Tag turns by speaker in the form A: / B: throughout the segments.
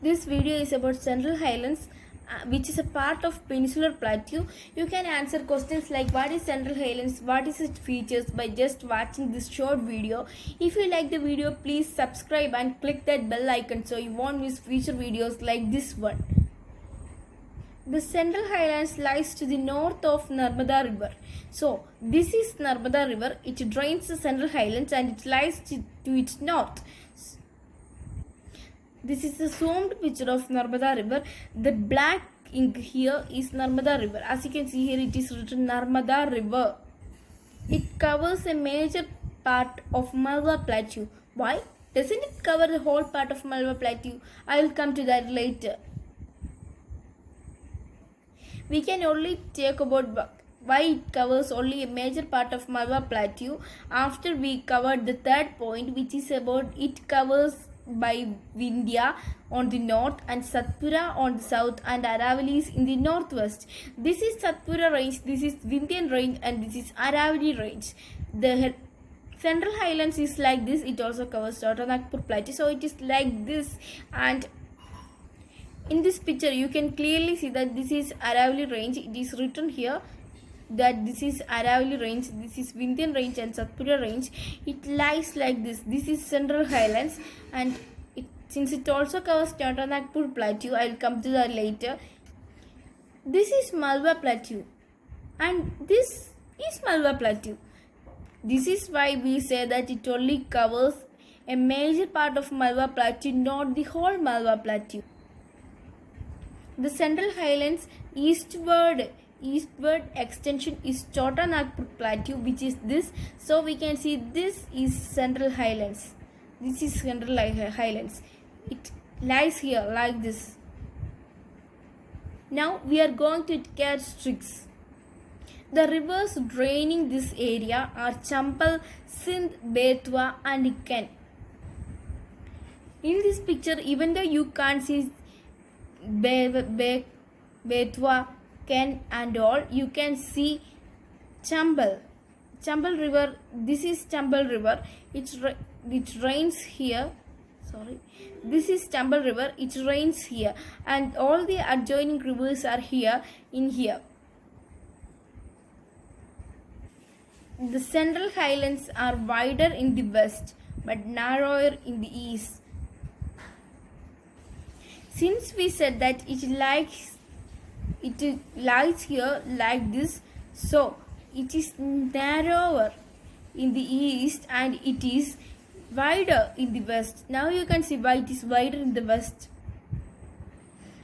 A: This video is about Central Highlands, which is a part of Peninsular Plateau. You can answer questions like what is Central Highlands, what is its features by just watching this short video. If you like the video, please subscribe and click that bell icon so you won't miss future videos like this one. The Central Highlands lies to the north of Narmada River. So, this is Narmada River. It drains the Central Highlands and it lies to its north. This is a zoomed picture of Narmada River. The black ink here is Narmada River. As you can see here, it is written Narmada River. It covers a major part of Malwa Plateau. Why? Doesn't it cover the whole part of Malwa Plateau? I will come to that later. We can only talk about why it covers only a major part of Malwa Plateau after we covered the third point, which is about it covers by Vindhya on the north and Satpura on the south and Aravallis in the northwest. This is Satpura range, this is Vindhyan range and this is Aravalli range. The Central Highlands is like this. It also covers Chota Nagpur Plateau. So it is like this, and in this picture you can clearly see that this is Aravalli range. It is written here that this is Aravalli range, this is Vindhyan range and Satpura range. It lies like this. This is Central Highlands, and since it also covers Chota Nagpur Plateau, I will come to that later. This is Malwa Plateau and this is Malwa Plateau. This is why we say that it only covers a major part of Malwa Plateau, not the whole Malwa Plateau. The Central Highlands eastward extension is Chota Nagpur Plateau, which is this. So we can see this is Central Highlands. This is Central Highlands. It lies here like this. Now we are going to catch tricks. The rivers draining this area are Chambal, Sindh, Betwa and Ken. In this picture, even though you can't see Betwa, Ken and all, you can see Chambal River. This is Chambal River. It rains here. Sorry, this is Chambal River. It rains here, and all the adjoining rivers are here in here. The Central Highlands are wider in the west but narrower in the east. Since we said that it lies here like this, so it is narrower in the east and it is wider in the west. Now you can see why it is wider in the west.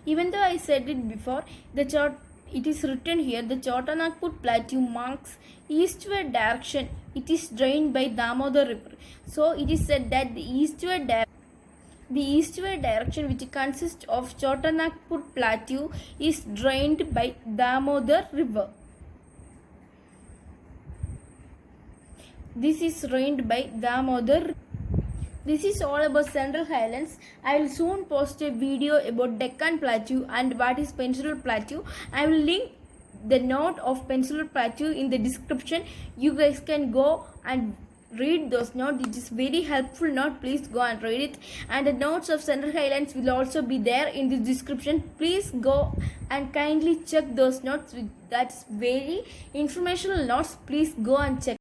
A: Even though I said it before, it is written here, the Chota Nagpur Plateau marks eastward direction. It is drained by Damodar River. So it is said that the eastward direction, which consists of Chota Nagpur Plateau, is drained by Damodar River. This is drained by Damodar. This is all about Central Highlands. I will soon post a video about Deccan Plateau and what is Peninsular Plateau. I will link the note of Peninsular Plateau in the description. You guys can go and read those notes. It is very helpful note. Please go and read it. And the notes of Central Highlands will also be there in the description. Please go and kindly check those notes. That's very informational notes. Please go and check.